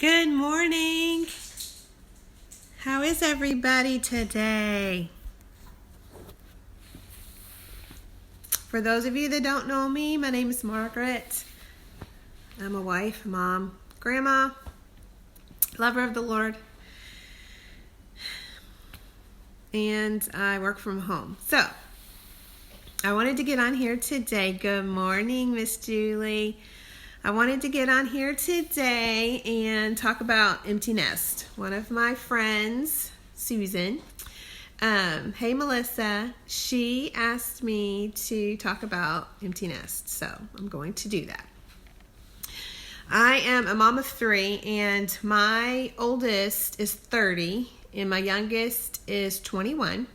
Good morning. How is everybody today? For those of you that don't know me, my name is Margaret. I'm a wife, mom, grandma, lover of the Lord, and I work from home. So, I wanted to get on here today. Good morning, Miss Julie. I wanted to get on here today and talk about empty nest. One of my friends, Susan, hey Melissa, she asked me to talk about empty nest, so I'm going to do that. I am a mom of 3, and my oldest is 30, and my youngest is 21.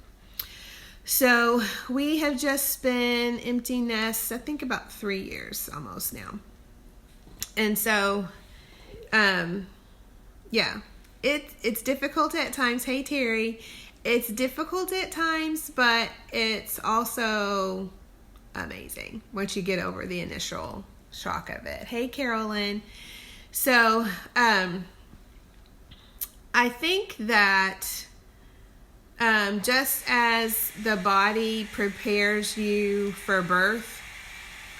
So we have just been empty nests, I think about 3 years almost now. And so, it's difficult at times. Hey, Terry. It's difficult at times, but it's also amazing once you get over the initial shock of it. Hey, Carolyn. So, I think that just as the body prepares you for birth,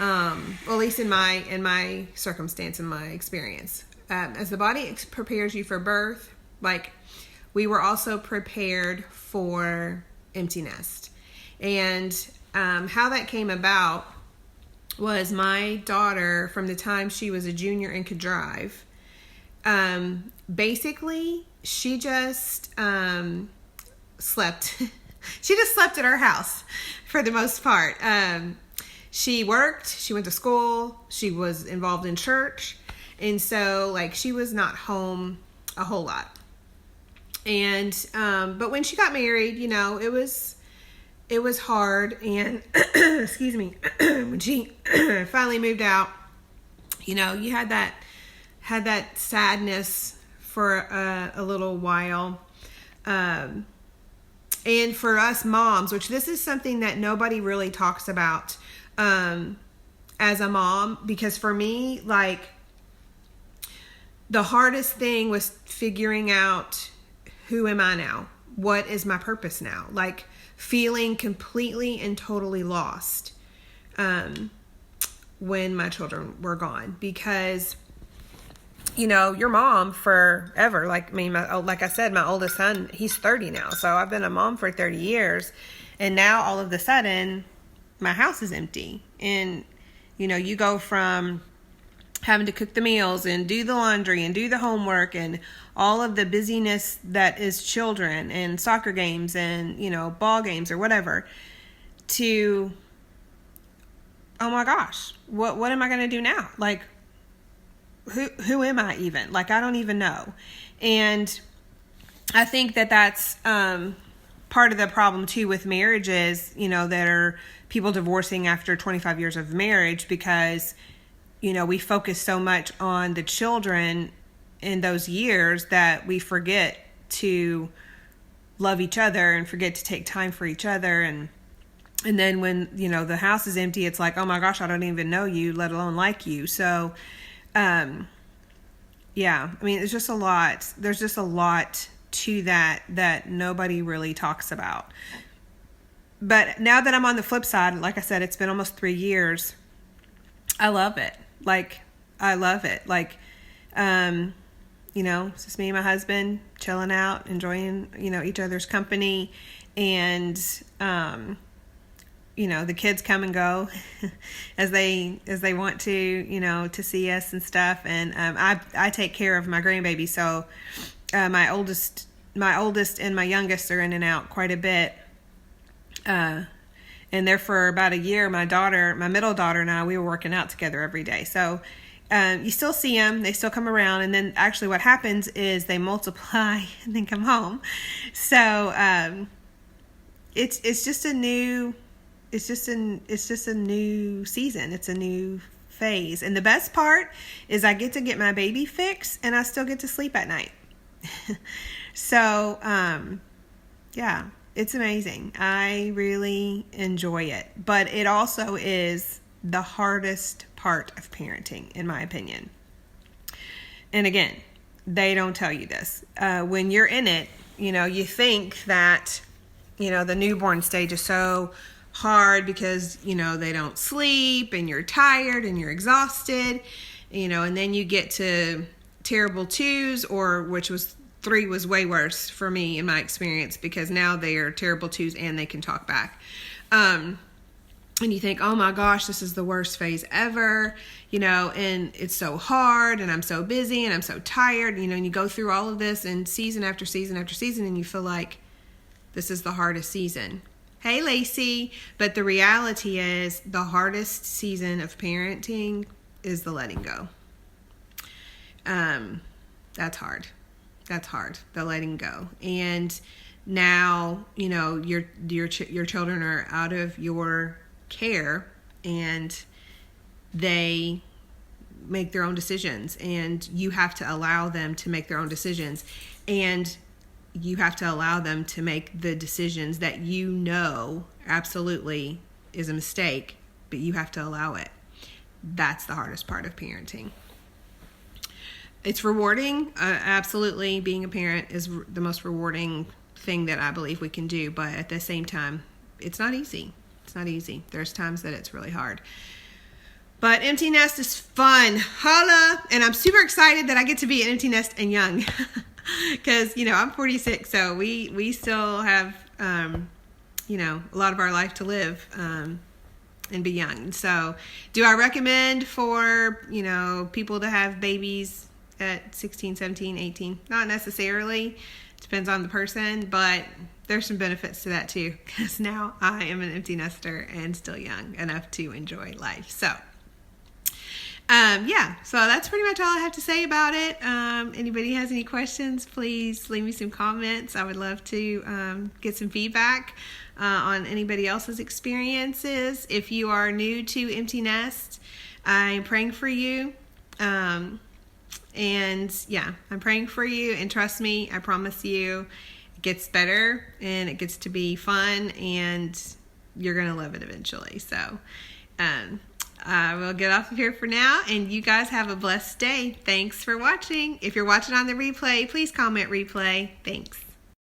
well, at least in my circumstance, in my experience, as the body prepares you for birth, like we were also prepared for empty nest. And how that came about was my daughter, from the time she was a junior and could drive, basically she just slept. She just slept at our house for the most part. She worked, she went to school, she was involved in church, and so like she was not home a whole lot. And but when she got married, you know, it was hard, and excuse me, when she finally moved out, you know, you had that sadness for a little while. And for us moms, which this is something that nobody really talks about as a mom, because for me, like, the hardest thing was figuring out, who am I now? What is my purpose now? Like, feeling completely and totally lost when my children were gone, because, you know, you're mom forever. Like, I mean, like I said, my oldest son, he's 30 now, so I've been a mom for 30 years, and now all of a sudden my house is empty. And, you know, you go from having to cook the meals and do the laundry and do the homework and all of the busyness that is children and soccer games and, you know, ball games or whatever, to, oh my gosh, what am I going to do now? Like, who am I even? Like, I don't even know. And I think that that's part of the problem too with marriages, you know, that are people divorcing after 25 years of marriage, because, you know, we focus so much on the children in those years that we forget to love each other and forget to take time for each other. And then when, you know, the house is empty, it's like, oh my gosh, I don't even know you, let alone like you. So, yeah, I mean, it's just a lot. There's just a lot to that nobody really talks about. But now that I'm on the flip side, like I said, it's been almost 3 years. I love it. Like, I love it. Like, you know, it's just me and my husband chilling out, enjoying, you know, each other's company. And, you know, the kids come and go as they want to, you know, to see us and stuff. And, I take care of my grandbaby. So, my oldest and my youngest are in and out quite a bit. And there for about a year, my middle daughter and I, we were working out together every day. So, you still see them, they still come around. And then actually what happens is they multiply and then come home. So, it's just a new season. It's a new phase. And the best part is I get to get my baby fix and I still get to sleep at night. So, yeah. It's amazing. I really enjoy it. But it also is the hardest part of parenting, in my opinion. And again, they don't tell you this. When you're in it, you think that, the newborn stage is so hard because, they don't sleep and you're tired and you're exhausted, and then you get to terrible 2s, or which was 3 was way worse for me in my experience, because now they are terrible 2s and they can talk back. And you think, oh my gosh, this is the worst phase ever, and it's so hard, and I'm so busy, and I'm so tired, and you go through all of this, and season after season after season, and you feel like this is the hardest season. Hey, Lacey. But the reality is the hardest season of parenting is the letting go. That's hard. That's hard, the letting go. And now, your children are out of your care, and they make their own decisions, and you have to allow them to make their own decisions, and you have to allow them to make the decisions that absolutely is a mistake, but you have to allow it. That's the hardest part of parenting. It's rewarding. Absolutely, being a parent is the most rewarding thing that I believe we can do, but at the same time, it's not easy. It's not easy. There's times that it's really hard. But empty nest is fun. Holla! And I'm super excited that I get to be an empty nest and young. Because, I'm 46, so we still have, a lot of our life to live and be young. So do I recommend for, people to have babies at 16, 17, 18? Not necessarily. Depends on the person, but there's some benefits to that too, because now I am an empty nester and still young enough to enjoy life. So so that's pretty much all I have to say about it. Anybody has any questions, please leave me some comments. I would love to get some feedback on anybody else's experiences. If you are new to empty nest, I'm praying for you. I'm praying for you, and trust me, I promise you it gets better and it gets to be fun, and you're going to love it eventually. So, I will get off of here for now, and you guys have a blessed day. Thanks for watching. If you're watching on the replay, please comment replay. Thanks.